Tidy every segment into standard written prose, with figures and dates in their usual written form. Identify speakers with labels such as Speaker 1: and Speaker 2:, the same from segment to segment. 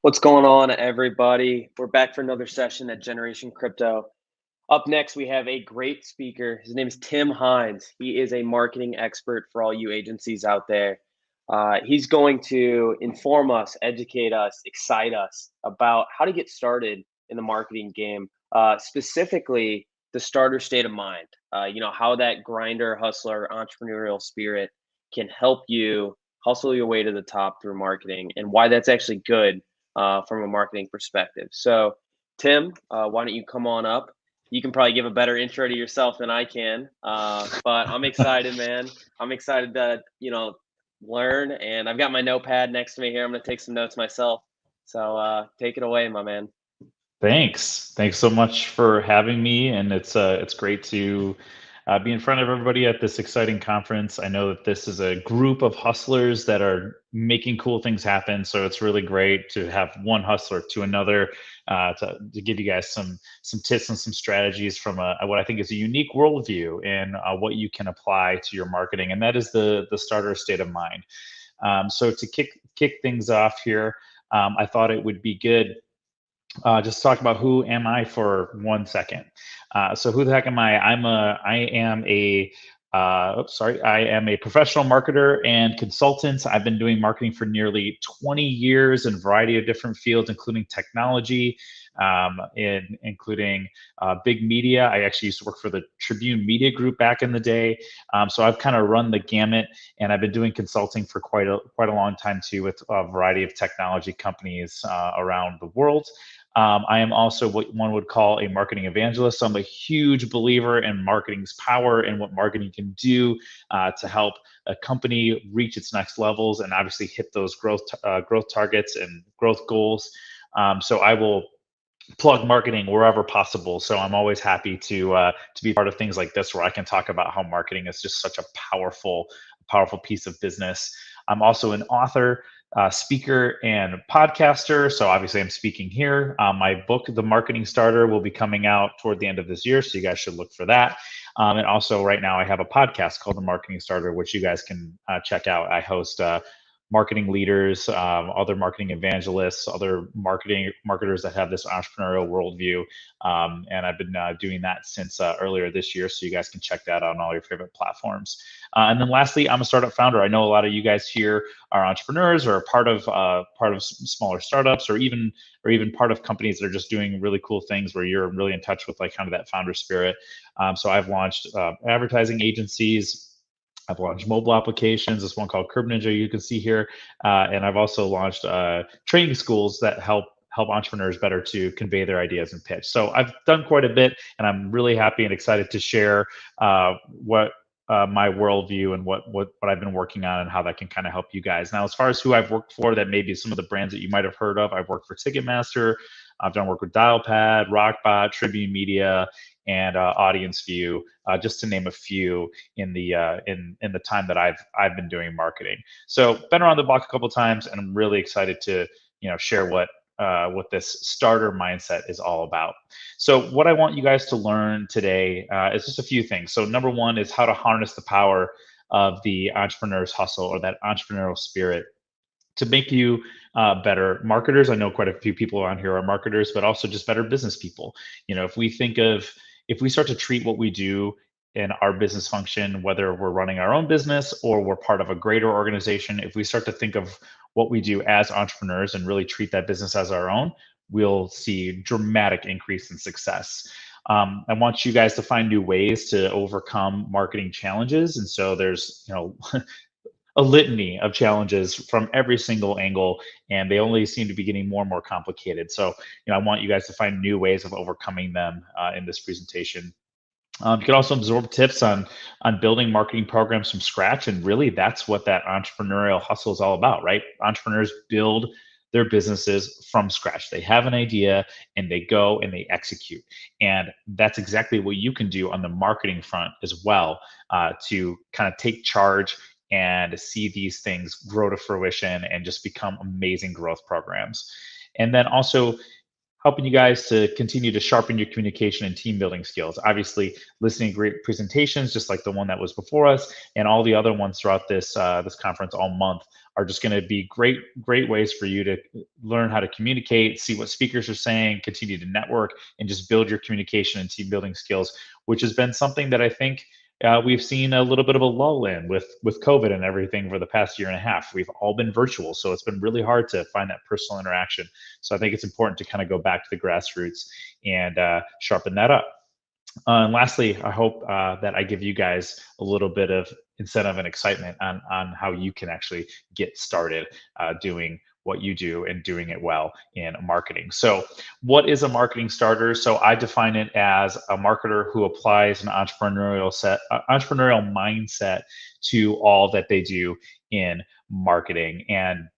Speaker 1: What's going on, everybody? We're back for another session at Generation Crypto. Up next, we have a great speaker. His name is Tim Hines. He is a marketing expert for all you agencies out there. He's going to inform us, educate us, excite us about how to get started in the marketing game, specifically the starter state of mind. How that grinder, hustler, entrepreneurial spirit can help you hustle your way to the top through marketing and why that's actually good from a marketing perspective. So, Tim, why don't you come on up? You can probably give a better intro to yourself than I can, but I'm excited, man. I'm excited to learn, and I've got my notepad next to me here. I'm going to take some notes myself. So take it away, my man.
Speaker 2: Thanks so much for having me, and it's great to be in front of everybody at this exciting conference. I know that this is a group of hustlers that are making cool things happen, so it's really great to have one hustler to another to give you guys some tips and some strategies from what I think is a unique worldview and what you can apply to your marketing, and that is the starter state of mind. So to kick things off here, I thought it would be good just talk about who am I for 1 second. So who the heck am I? I am a professional marketer and consultant. I've been doing marketing for nearly 20 years in a variety of different fields, including technology, including big media. I actually used to work for the Tribune Media Group back in the day. So I've kind of run the gamut, and I've been doing consulting for quite a long time too, with a variety of technology companies around the world. I am also what one would call a marketing evangelist. So I'm a huge believer in marketing's power and what marketing can do to help a company reach its next levels and obviously hit those growth targets and growth goals. So I will plug marketing wherever possible. So I'm always happy to be part of things like this, where I can talk about how marketing is just such a powerful piece of business. I'm also an author, speaker, and podcaster. So obviously, I'm speaking here. My book, The Marketing Starter, will be coming out toward the end of this year, so you guys should look for that. And also, right now, I have a podcast called The Marketing Starter, which you guys can check out. I host marketing leaders, other marketing evangelists, other marketers that have this entrepreneurial worldview. And I've been doing that since earlier this year, so you guys can check that out on all your favorite platforms. And then lastly, I'm a startup founder. I know a lot of you guys here are entrepreneurs or are part of smaller startups, or even part of companies that are just doing really cool things where you're really in touch with like kind of that founder spirit. So I've launched advertising agencies. I've launched mobile applications. This one called Curb Ninja you can see here, and I've also launched training schools that help entrepreneurs better to convey their ideas and pitch. So I've done quite a bit, and I'm really happy and excited to share what my worldview and what I've been working on and how that can kind of help you guys. Now, as far as who I've worked for, that may be some of the brands that you might have heard of. I've worked for Ticketmaster. I've done work with Dialpad, Rockbot, Tribune Media, and Audience View, just to name a few in the time that I've been doing marketing. So been around the block a couple of times, and I'm really excited to share what this starter mindset is all about. So what I want you guys to learn today is just a few things. So number one is how to harness the power of the entrepreneur's hustle, or that entrepreneurial spirit, to make you better marketers. I know quite a few people around here are marketers, but also just better business people. If we start to treat what we do in our business function, whether we're running our own business or we're part of a greater organization, if we start to think of what we do as entrepreneurs and really treat that business as our own, we'll see dramatic increase in success. I want you guys to find new ways to overcome marketing challenges. And so there's, a litany of challenges from every single angle, and they only seem to be getting more and more complicated. So, I want you guys to find new ways of overcoming them in this presentation. You can also absorb tips on building marketing programs from scratch, and really that's what that entrepreneurial hustle is all about, right? Entrepreneurs build their businesses from scratch. They have an idea and they go and they execute, and that's exactly what you can do on the marketing front as well, to kind of take charge and see these things grow to fruition and just become amazing growth programs. And then also helping you guys to continue to sharpen your communication and team building skills. Obviously, listening to great presentations, just like the one that was before us, and all the other ones throughout this conference all month, are just going to be great ways for you to learn how to communicate, see what speakers are saying, continue to network, and just build your communication and team building skills, which has been something that I think we've seen a little bit of a lull in with COVID and everything for the past year and a half. We've all been virtual, so it's been really hard to find that personal interaction. So I think it's important to kind of go back to the grassroots and sharpen that up. And lastly, I hope that I give you guys a little bit of incentive and excitement on how you can actually get started doing what you do and doing it well in marketing. So, what is a marketing starter? So, I define it as a marketer who applies an entrepreneurial mindset to all that they do in marketing. And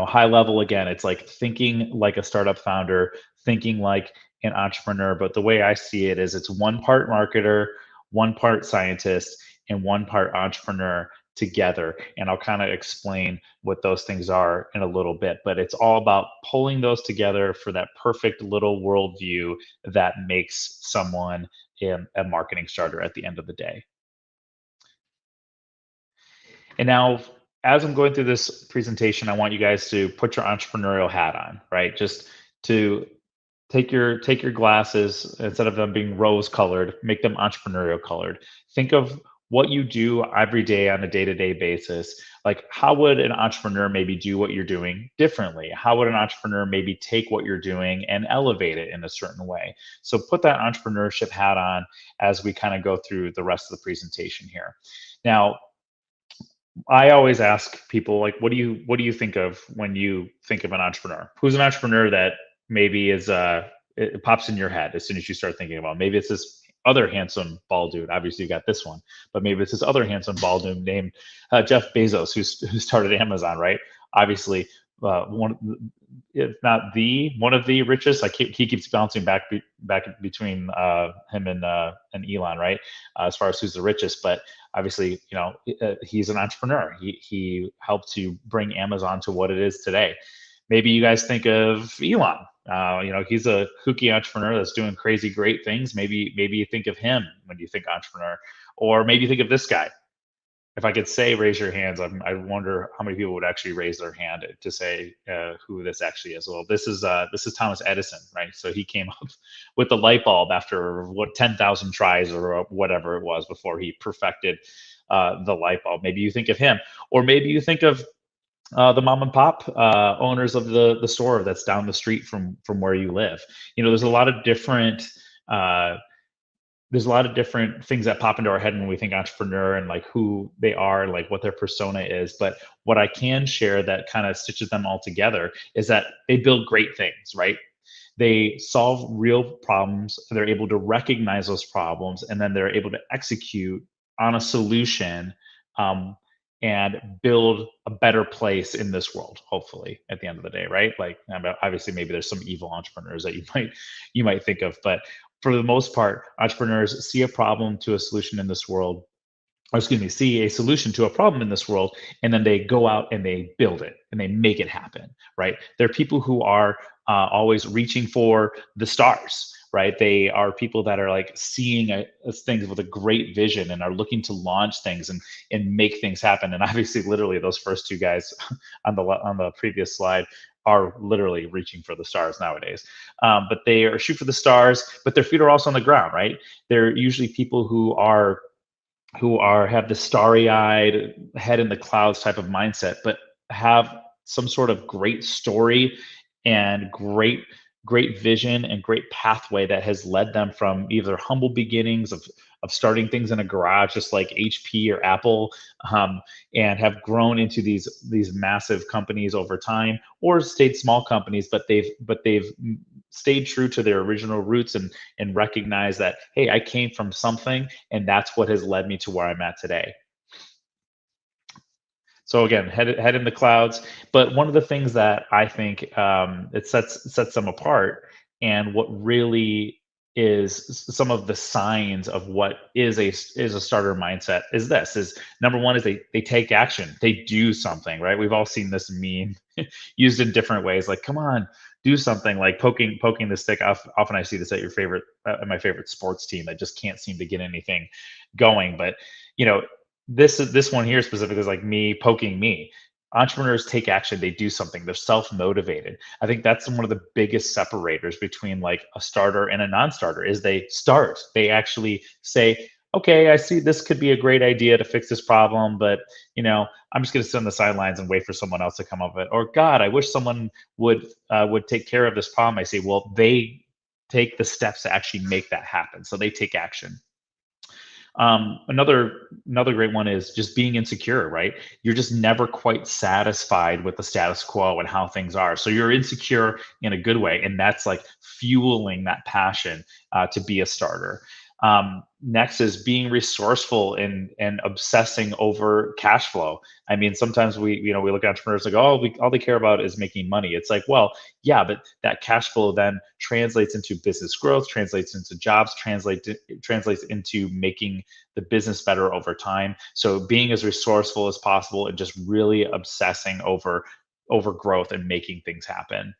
Speaker 2: high level, again, it's like thinking like a startup founder, thinking like an entrepreneur. But the way I see it is it's one part marketer, one part scientist, and one part entrepreneur together. And I'll kind of explain what those things are in a little bit. But it's all about pulling those together for that perfect little worldview that makes someone a marketing starter at the end of the day. And now, as I'm going through this presentation, I want you guys to put your entrepreneurial hat on, right? Just to take your glasses, instead of them being rose colored, make them entrepreneurial colored. Think of what you do every day on a day-to-day basis. Like, how would an entrepreneur maybe do what you're doing differently? How would an entrepreneur maybe take what you're doing and elevate it in a certain way? So put that entrepreneurship hat on as we kind of go through the rest of the presentation here. Now, I always ask people, like, what do you think of when you think of an entrepreneur? Who's an entrepreneur that maybe is it pops in your head as soon as you start thinking about? Maybe it's this other handsome bald dude. Obviously, you got this one, but maybe it's this other handsome bald dude named Jeff Bezos, who started Amazon, right? Obviously, one, if not the one of the richest. Like, he keeps bouncing back between him and Elon, right? As far as who's the richest, but obviously, he's an entrepreneur. He helped to bring Amazon to what it is today. Maybe you guys think of Elon. He's a kooky entrepreneur that's doing crazy great things. Maybe you think of him when you think entrepreneur, or maybe you think of this guy. If I could say raise your hands, I wonder how many people would actually raise their hand to say who this actually is. Well, this is Thomas Edison, right? So he came up with the light bulb after 10,000 tries or whatever it was before he perfected the light bulb. Maybe you think of him, or maybe you think of the mom and pop owners of the store that's down the street from where you live. There's a lot of different things that pop into our head when we think entrepreneur, and like who they are, like what their persona is. But what I can share that kind of stitches them all together is that they build great things, right? They solve real problems. They're able to recognize those problems, and then they're able to execute on a solution, um, and build a better place in this world, hopefully, at the end of the day, right? Like, obviously, maybe there's some evil entrepreneurs that you might think of, but for the most part, entrepreneurs see a problem to a solution in this world, or excuse me, see a solution to a problem in this world, and then they go out and they build it and they make it happen, right? They're people who are always reaching for the stars, right? They are people that are like seeing things with a great vision and are looking to launch things and make things happen. And obviously, literally, those first two guys on the previous slide are literally reaching for the stars nowadays. But they are shoot for the stars, but their feet are also on the ground, right? They're usually people who have the starry-eyed, head in the clouds type of mindset, but have some sort of great story and great vision and great pathway that has led them from either humble beginnings of starting things in a garage, just like HP or Apple, and have grown into these massive companies over time, or stayed small companies, but they've stayed true to their original roots and recognize that, hey, I came from something, and that's what has led me to where I'm at today. So again, head in the clouds. But one of the things that I think it sets them apart, and what really is some of the signs of what is a starter mindset, is number one is they take action, they do something, right? We've all seen this meme used in different ways, like, come on, do something, like poking the stick. Often I see this at my favorite sports team that just can't seem to get anything going. But you know this one here specifically is like me poking me. Entrepreneurs take action, they do something, they're self-motivated. I think that's one of the biggest separators between like a starter and a non-starter is they start. They actually say, okay, I see this could be a great idea to fix this problem, but I'm just going to sit on the sidelines and wait for someone else to come up with it. Or God, I wish someone would take care of this problem. I say, well, they take the steps to actually make that happen. So they take action. Another great one is just being insecure, right? You're just never quite satisfied with the status quo and how things are. So you're insecure in a good way, and that's like fueling that passion to be a starter. Next is being resourceful and obsessing over cash flow. I mean, sometimes we look at entrepreneurs like, oh, all they care about is making money. It's like, well, yeah, but that cash flow then translates into business growth, translates into jobs, translates into making the business better over time. So being as resourceful as possible and just really obsessing over growth and making things happen.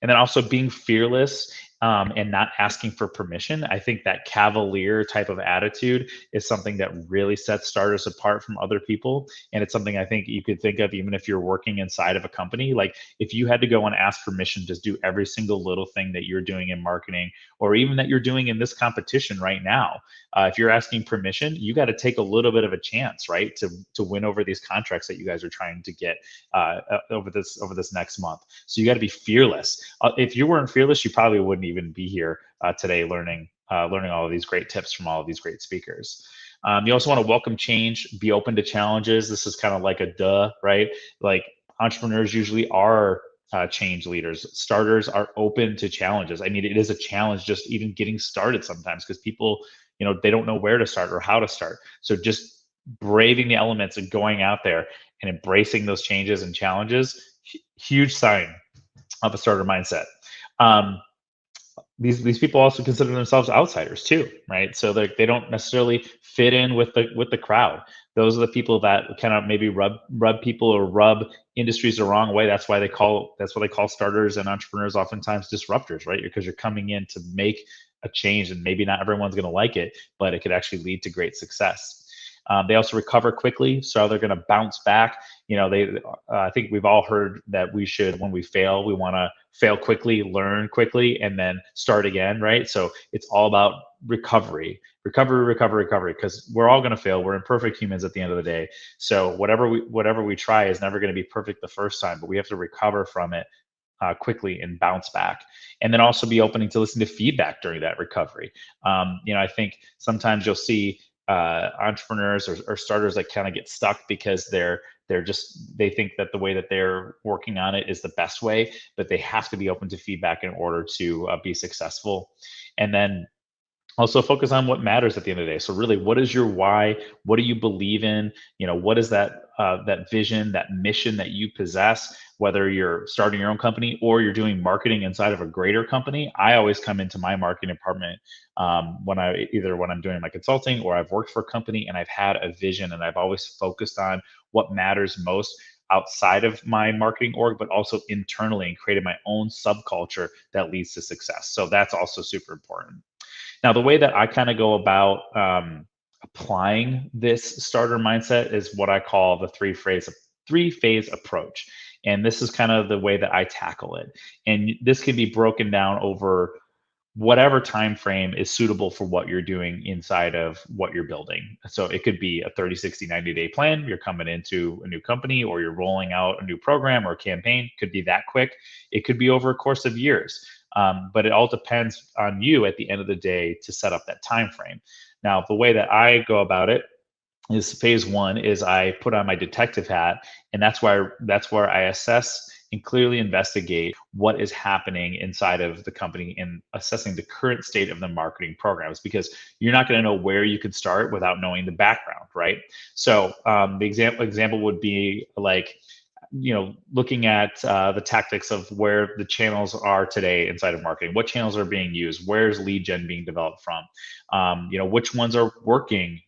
Speaker 2: And then also being fearless and not asking for permission. I think that cavalier type of attitude is something that really sets starters apart from other people. And it's something I think you could think of even if you're working inside of a company. Like if you had to go and ask permission to do every single little thing that you're doing in marketing, or even that you're doing in this competition right now, if you're asking permission, you got to take a little bit of a chance, right, to win over these contracts that you guys are trying to get over this next month. So you got to be fearless. If you weren't fearless, you probably wouldn't even be here today learning all of these great tips from all of these great speakers. You also want to welcome change, be open to challenges. This is kind of like a duh, right? Like entrepreneurs usually are change leaders. Starters are open to challenges. I mean, it is a challenge just even getting started sometimes because people, they don't know where to start or how to start. So just braving the elements and going out there and embracing those changes and challenges, huge sign of a starter mindset. Um, these people also consider themselves outsiders too, right? So they don't necessarily fit in with the crowd. Those are the people that kind of maybe rub people or rub industries the wrong way. That's why they call starters and entrepreneurs oftentimes disruptors, right? Because you're coming in to make a change, and maybe not everyone's going to like it, but it could actually lead to great success. They also recover quickly, so they're going to bounce back. I think we've all heard that when we fail, we want to fail quickly, learn quickly, and then start again, right? So it's all about recovery, because we're all going to fail. We're imperfect humans at the end of the day. So whatever we try is never going to be perfect the first time, but we have to recover from it quickly and bounce back. And then also be opening to listen to feedback during that recovery. I think sometimes you'll see entrepreneurs or starters that kind of get stuck because they think that the way that they're working on it is the best way, but they have to be open to feedback in order to be successful. And then also focus on what matters at the end of the day. So really, what is your why? What do you believe in? What is that vision, that mission that you possess? Whether you're starting your own company or you're doing marketing inside of a greater company, I always come into my marketing department when I'm doing my consulting or I've worked for a company and I've had a vision and I've always focused on what matters most outside of my marketing org, but also internally, and created my own subculture that leads to success. So that's also super important. Now, the way that I kind of go about applying this starter mindset is what I call the three phase approach. And this is kind of the way that I tackle it. And this can be broken down over whatever time frame is suitable for what you're doing inside of what you're building. So it could be a 30, 60, 90-day plan. You're coming into a new company or you're rolling out a new program or campaign. Could be that quick. It could be over a course of years. But it all depends on you at the end of the day to set up that time frame. Now, the way that I go about it is phase one is I put on my detective hat, and that's where I assess and clearly investigate what is happening inside of the company and assessing the current state of the marketing programs, because you're not going to know where you could start without knowing the background, right? So the example would be like, looking at the tactics of where the channels are today inside of marketing. What channels are being used? Where's lead gen being developed from? Which ones are working?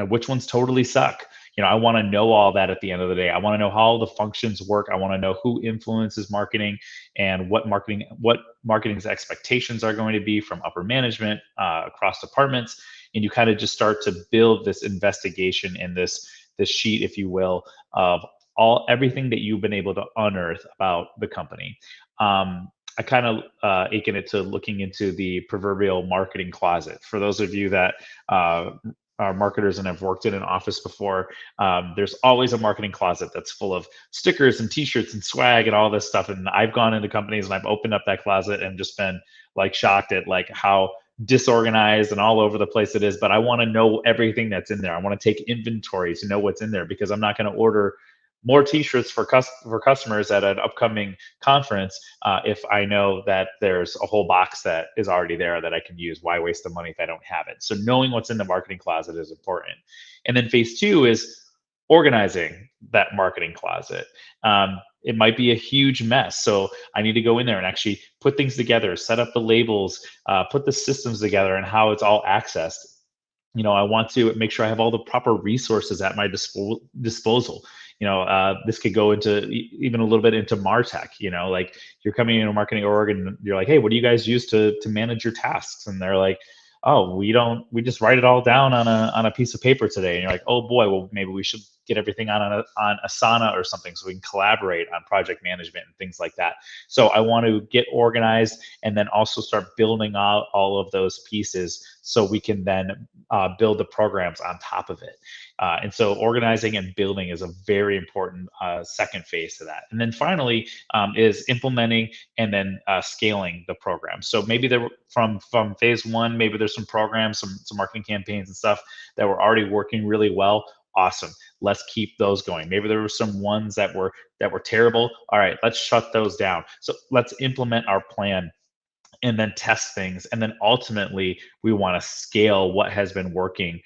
Speaker 2: Which ones totally suck? I want to know all that at the end of the day. I want to know how the functions work. I want to know who influences marketing and what marketing's expectations are going to be from upper management across departments. And you kind of just start to build this investigation and this sheet, if you will, of everything that you've been able to unearth about the company. I kind of akin it to looking into the proverbial marketing closet. For those of you that uh, are marketers and have worked in an office before, there's always a marketing closet that's full of stickers and T-shirts and swag and all this stuff. And I've gone into companies and I've opened up that closet and just been like shocked at like how disorganized and all over the place it is. But I want to know everything that's in there. I want to take inventory to know what's in there, because I'm not going to order more T-shirts for customers at an upcoming conference if I know that there's a whole box that is already there that I can use. Why waste the money if I don't have it? So knowing what's in the marketing closet is important. And then phase two is organizing that marketing closet. It might be a huge mess. So I need to go in there and actually put things together, set up the labels, put the systems together and how it's all accessed. I want to make sure I have all the proper resources at my disposal. This could go into even a little bit into martech. Like you're coming into a marketing org and you're like, hey, what do you guys use to manage your tasks? And they're like, oh, we just write it all down on a piece of paper today. And you're like, oh boy, well, maybe we should get everything on Asana or something so we can collaborate on project management and things like that. So I want to get organized and then also start building out all of those pieces so we can then build the programs on top of it. And so organizing and building is a very important second phase to that. And then finally is implementing and then scaling the program. So maybe there from phase one, maybe there's some programs, some marketing campaigns and stuff that were already working really well. Awesome. Let's keep those going. Maybe there were some ones that were terrible. All right, let's shut those down. So let's implement our plan and then test things, and then ultimately we want to scale what has been working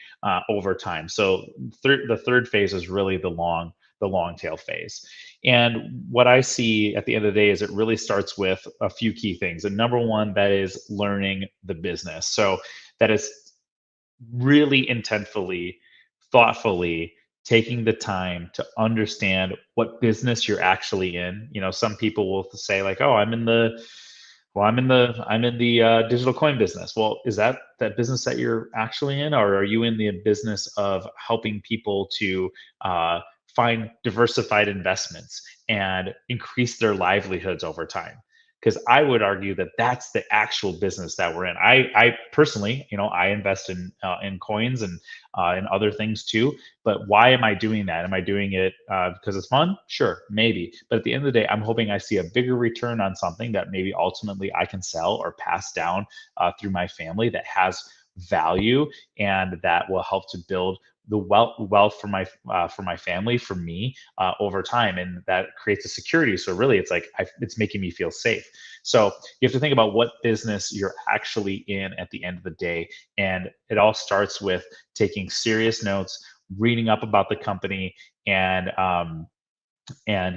Speaker 2: over time. So the third phase is really the long tail phase. And what I see at the end of the day is it really starts with a few key things. And number one, that is learning the business. So that is really intentfully, thoughtfully taking the time to understand what business you're actually in. Some people will say like, "Oh, I'm in the digital coin business." Well, is that business that you're actually in, or are you in the business of helping people to find diversified investments and increase their livelihoods over time? Because I would argue that that's the actual business that we're in. I personally, I invest in coins and in other things too. But why am I doing that? Am I doing it because it's fun? Sure, maybe. But at the end of the day, I'm hoping I see a bigger return on something that maybe ultimately I can sell or pass down through my family that has value and that will help to build the wealth for my family, for me over time, and that creates a security. So really, it's like it's making me feel safe. So you have to think about what business you're actually in at the end of the day, and it all starts with taking serious notes, reading up about the company, and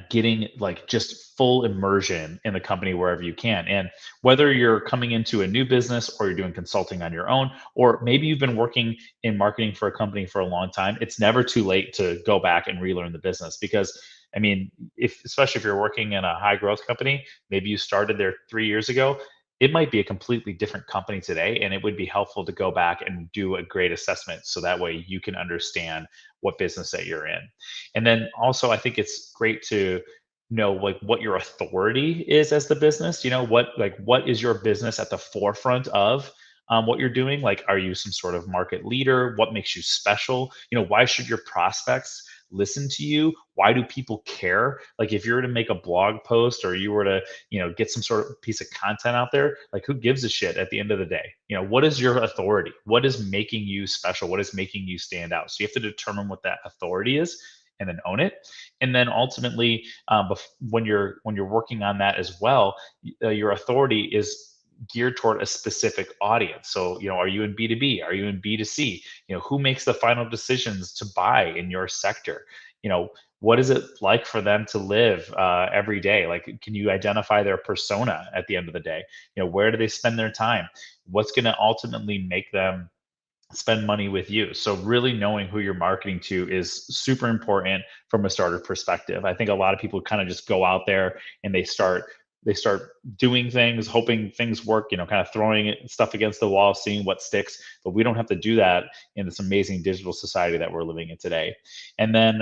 Speaker 2: getting like just full immersion in the company wherever you can. And whether you're coming into a new business or you're doing consulting on your own, or maybe you've been working in marketing for a company for a long time, it's never too late to go back and relearn the business. Because I mean, especially if you're working in a high growth company, maybe you started there 3 years ago, it might be a completely different company today. And it would be helpful to go back and do a great assessment so that way you can understand what business that you're in. And then also, I think it's great to know like what your authority is as the business. What is your business at the forefront of what you're doing? Like, are you some sort of market leader? What makes you special? Why should your prospects listen to you? Why do people care? Like, if you were to make a blog post or you were to, get some sort of piece of content out there, like, who gives a shit at the end of the day? What is your authority? What is making you special? What is making you stand out? So you have to determine what that authority is and then own it. And then ultimately, when you're working on that as well, your authority is geared toward a specific audience. So, are you in B2B? Are you in B2C? Who makes the final decisions to buy in your sector? What is it like for them to live every day? Like, can you identify their persona at the end of the day? Where do they spend their time? What's going to ultimately make them spend money with you? So really knowing who you're marketing to is super important from a starter perspective. I think a lot of people kind of just go out there and they start doing things, hoping things work, kind of throwing stuff against the wall, seeing what sticks. But we don't have to do that in this amazing digital society that we're living in today. And then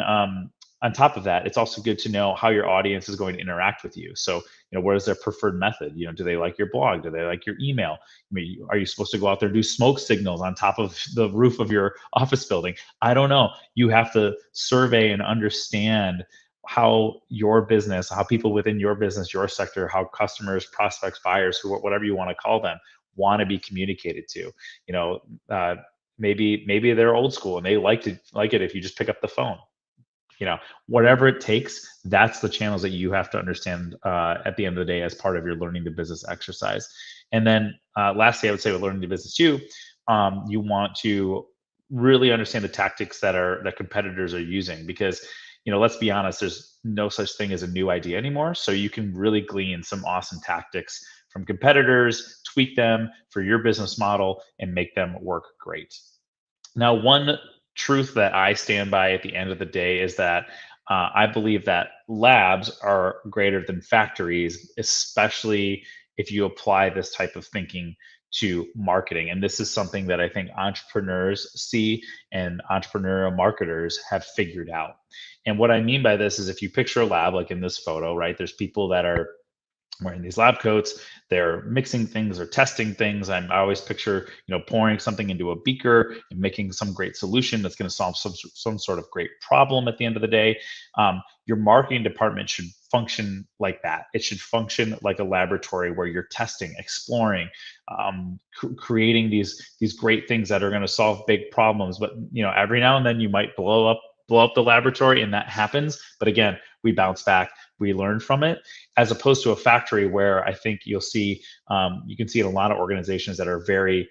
Speaker 2: on top of that, it's also good to know how your audience is going to interact with you. So, what is their preferred method? Do they like your blog? Do they like your email? I mean, are you supposed to go out there and do smoke signals on top of the roof of your office building? I don't know. You have to survey and understand how your business, how people within your business, your sector, how customers, prospects, buyers, who, whatever you want to call them, want to be communicated to. You know, uh, maybe they're old school and they like it if you just pick up the phone. Whatever it takes, that's the channels that you have to understand at the end of the day as part of your learning the business exercise. And then lastly, I would say with learning the business too, you want to really understand the tactics that competitors are using, because let's be honest, there's no such thing as a new idea anymore. So you can really glean some awesome tactics from competitors, tweak them for your business model, and make them work great. Now, one truth that I stand by at the end of the day is that I believe that labs are greater than factories, especially if you apply this type of thinking to marketing. And this is something that I think entrepreneurs see and entrepreneurial marketers have figured out. And what I mean by this is, if you picture a lab, like in this photo, right, there's people that are wearing these lab coats, they're mixing things or testing things. I always picture pouring something into a beaker and making some great solution that's going to solve some sort of great problem at the end of the day. Your marketing department should function like that. It should function like a laboratory where you're testing, exploring, creating these great things that are going to solve big problems. But every now and then you might blow up the laboratory, and that happens. But again, we bounce back, we learn from it, as opposed to a factory where I think you can see in a lot of organizations that are very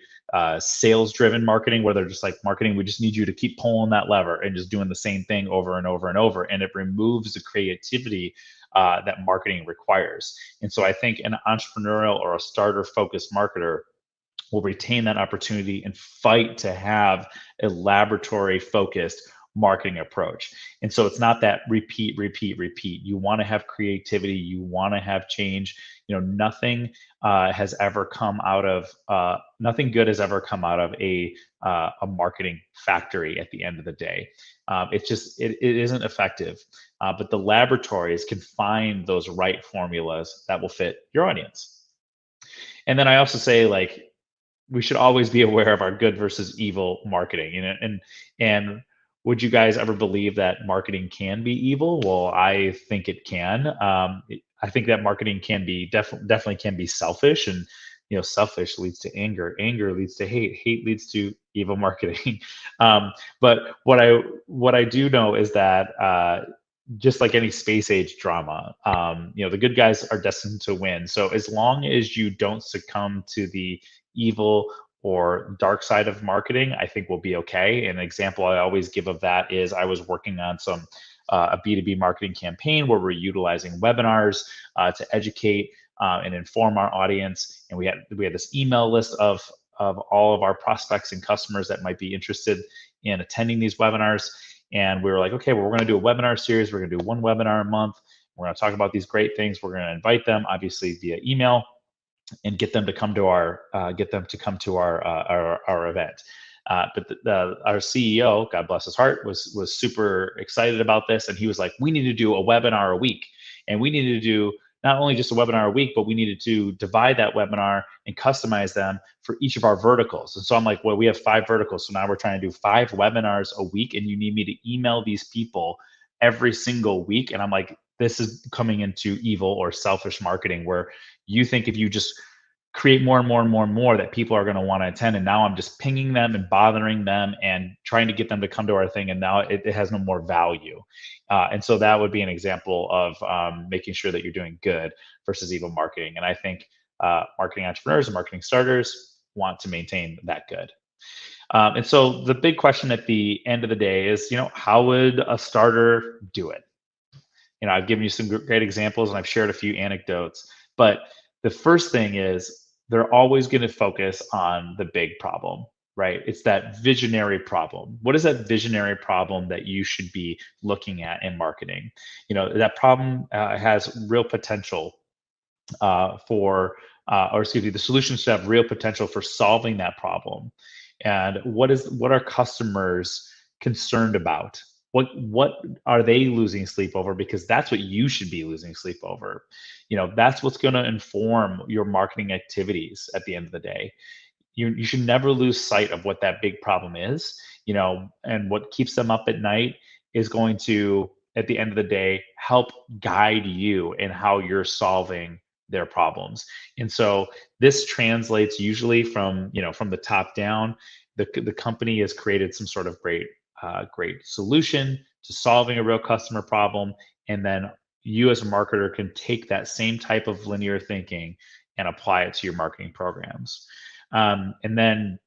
Speaker 2: sales driven marketing, where they're just like, marketing, we just need you to keep pulling that lever and just doing the same thing over and over and over. And it removes the creativity that marketing requires. And so I think an entrepreneurial or a starter focused marketer will retain that opportunity and fight to have a laboratory focused marketing approach. And so it's not that repeat, repeat, repeat. You want to have creativity. You want to have change. Nothing has ever come out of nothing good has ever come out of a marketing factory. At the end of the day, it isn't effective. But the laboratories can find those right formulas that will fit your audience. And then I also say, like, we should always be aware of our good versus evil marketing. And would you guys ever believe that marketing can be evil? Well, I think it can. I think that marketing can be definitely can be selfish, and selfish leads to anger. Anger leads to hate. Hate leads to evil marketing. But what I do know is that just like any space age drama, the good guys are destined to win. So as long as you don't succumb to the evil or dark side of marketing, I think we'll be okay. An example I always give of that is, I was working on a B2B marketing campaign where we're utilizing webinars to educate and inform our audience. And we had this email list of all of our prospects and customers that might be interested in attending these webinars. And we were like, okay, well, we're going to do a webinar series. We're going to do one webinar a month. We're going to talk about these great things. We're going to invite them, obviously, via email, and get them to come to our event. But our CEO, God bless his heart, was super excited about this, and he was like, we need to do a webinar a week, and we needed to do not only just a webinar a week, but we needed to divide that webinar and customize them for each of our verticals. And so I'm like, well, we have 5 verticals, so now we're trying to do 5 webinars a week, and you need me to email these people every single week. And I'm like, this is coming into evil or selfish marketing, where you think if you just create more and more and more and more, that people are going to want to attend. And now I'm just pinging them and bothering them and trying to get them to come to our thing. And now it has no more value. And so that would be an example of making sure that you're doing good versus evil marketing. And I think marketing entrepreneurs and marketing starters want to maintain that good. And so the big question at the end of the day is, how would a starter do it? I've given you some great examples, and I've shared a few anecdotes, but the first thing is, they're always going to focus on the big problem, right? It's that visionary problem. What is that visionary problem that you should be looking at in marketing? That problem has real potential the solutions should have real potential for solving that problem. And what are customers concerned about? what are they losing sleep over? Because that's what you should be losing sleep over. That's what's going to inform your marketing activities at the end of the day. You should never lose sight of what that big problem is, and what keeps them up at night is going to, at the end of the day, help guide you in how you're solving their problems. And so this translates usually from the top down. The company has created some sort of great solution to solving a real customer problem, and then you as a marketer can take that same type of linear thinking and apply it to your marketing programs. And then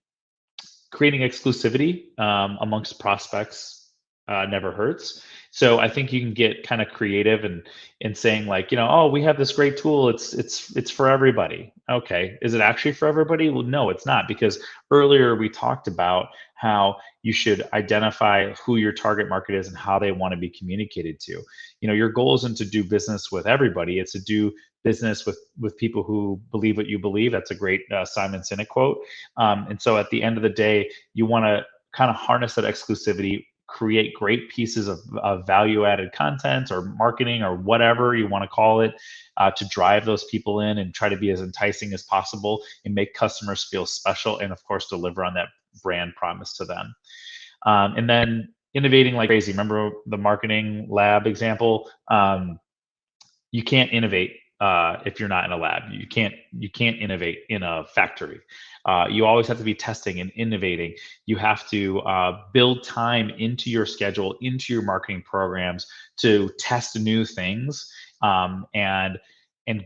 Speaker 2: creating exclusivity amongst prospects never hurts. So I think you can get kind of creative and in saying, like, oh, we have this great tool. It's for everybody. Okay, is it actually for everybody? Well, no, it's not, because earlier we talked about how you should identify who your target market is and how they want to be communicated to. Your goal isn't to do business with everybody. It's to do business with people who believe what you believe. That's a great Simon Sinek quote. And so at the end of the day, you want to kind of harness that exclusivity, create great pieces of value added content or marketing or whatever you want to call it, to drive those people in and try to be as enticing as possible and make customers feel special, and of course deliver on that brand promise to them. And then innovating like crazy. Remember the marketing lab example? You can't innovate if you're not in a lab. You can't innovate in a factory. You always have to be testing and innovating. You have to build time into your schedule, into your marketing programs, to test new things, and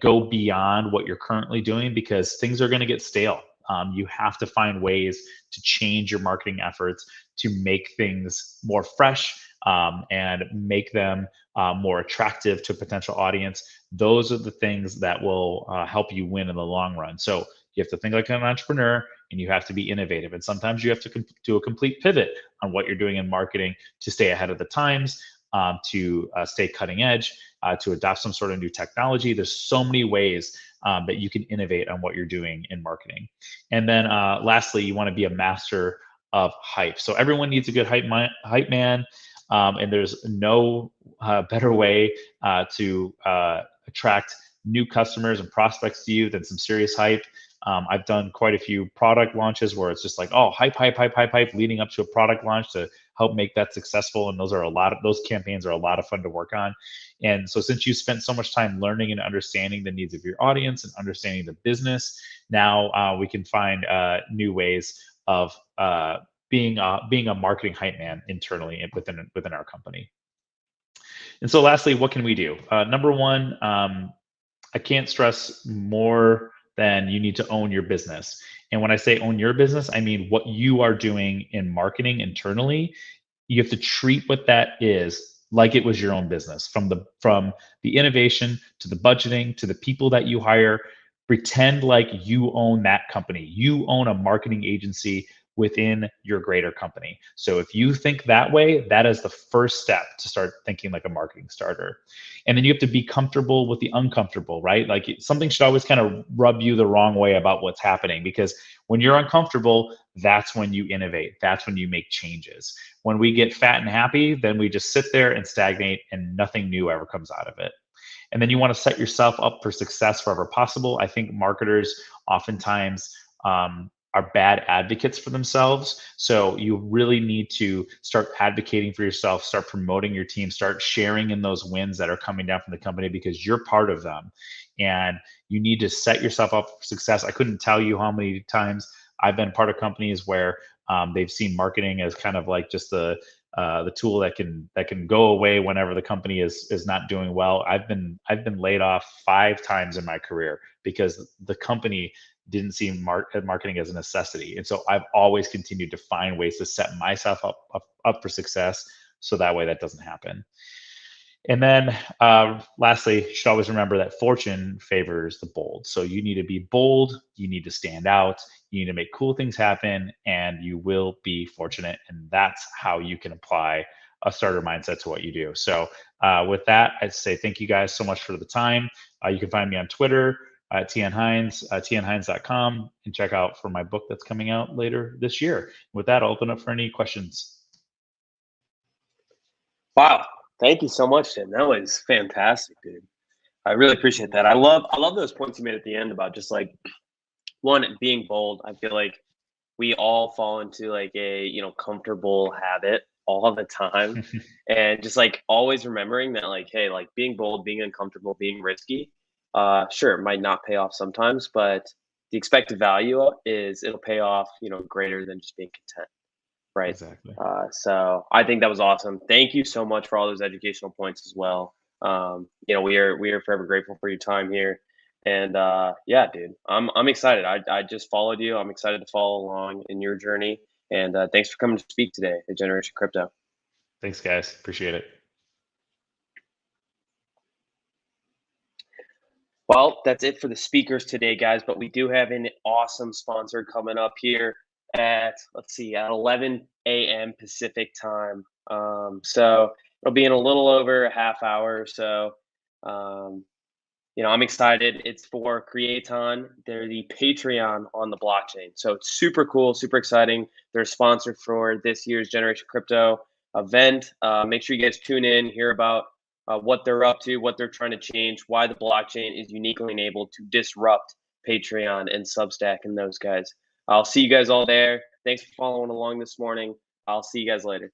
Speaker 2: go beyond what you're currently doing, because things are going to get stale. You have to find ways to change your marketing efforts to make things more fresh, and make them more attractive to a potential audience. Those are the things that will help you win in the long run. So you have to think like an entrepreneur, and you have to be innovative. And sometimes you have to do a complete pivot on what you're doing in marketing to stay ahead of the times, to stay cutting edge, to adopt some sort of new technology. There's so many ways that you can innovate on what you're doing in marketing. And then lastly, you want to be a master of hype. So everyone needs a good hype man. And there's no better way to attract new customers and prospects to you than some serious hype. I've done quite a few product launches where it's just like, oh, hype, hype, hype, hype, hype, leading up to a product launch to help make that successful. And those campaigns are a lot of fun to work on. And so since you spent so much time learning and understanding the needs of your audience and understanding the business, now we can find new ways of being a marketing hype man internally and within our company. And so lastly, what can we do? Number one, I can't stress more than you need to own your business. And when I say own your business, I mean what you are doing in marketing internally. You have to treat what that is like it was your own business, from the innovation to the budgeting to the people that you hire. Pretend like you own that company. You own a marketing agency within your greater company. So if you think that way, that is the first step to start thinking like a marketing starter. And then you have to be comfortable with the uncomfortable, right? Like something should always kind of rub you the wrong way about what's happening, because when you're uncomfortable, that's when you innovate. That's when you make changes. When we get fat and happy, then we just sit there and stagnate and nothing new ever comes out of it. And then you want to set yourself up for success wherever possible. I think marketers oftentimes are bad advocates for themselves. So you really need to start advocating for yourself, start promoting your team, start sharing in those wins that are coming down from the company, because you're part of them. And you need to set yourself up for success. I couldn't tell you how many times I've been part of companies where they've seen marketing as kind of like just the tool that can go away whenever the company is not doing well. I've been laid off 5 times in my career because the company didn't see marketing as a necessity. And so I've always continued to find ways to set myself up for success, so that way that doesn't happen. And then lastly, you should always remember that fortune favors the bold. So you need to be bold, you need to stand out, you need to make cool things happen, and you will be fortunate. And that's how you can apply a starter mindset to what you do. So with that, I'd say thank you guys so much for the time. You can find me on Twitter at tnhines, tnhines.com, and check out for my book that's coming out later this year. With that, I'll open up for any questions.
Speaker 1: Wow. Thank you so much, Tim. That was fantastic, dude. I really appreciate that. I love those points you made at the end about just like one being bold. I feel like we all fall into like a comfortable habit all the time, and just like always remembering that like, hey, like being bold, being uncomfortable, being risky, sure, it might not pay off sometimes, but the expected value is it'll pay off greater than just being content, right?
Speaker 2: Exactly.
Speaker 1: So I think that was awesome. Thank you so much for all those educational points as well. We are forever grateful for your time here. And yeah, dude, I'm excited. I just followed you. I'm excited to follow along in your journey. And thanks for coming to speak today at Generation Crypto.
Speaker 2: Thanks, guys. Appreciate it.
Speaker 1: Well, that's it for the speakers today, guys. But we do have an awesome sponsor coming up here at, let's see, at 11 a.m. Pacific time. So it'll be in a little over a half hour or so. Um, I'm excited. It's for Creaton. They're the Patreon on the blockchain. So it's super cool, super exciting. They're sponsored for this year's Generation Crypto event. Make sure you guys tune in, hear about what they're up to, what they're trying to change, why the blockchain is uniquely enabled to disrupt Patreon and Substack and those guys. I'll see you guys all there. Thanks for following along this morning. I'll see you guys later.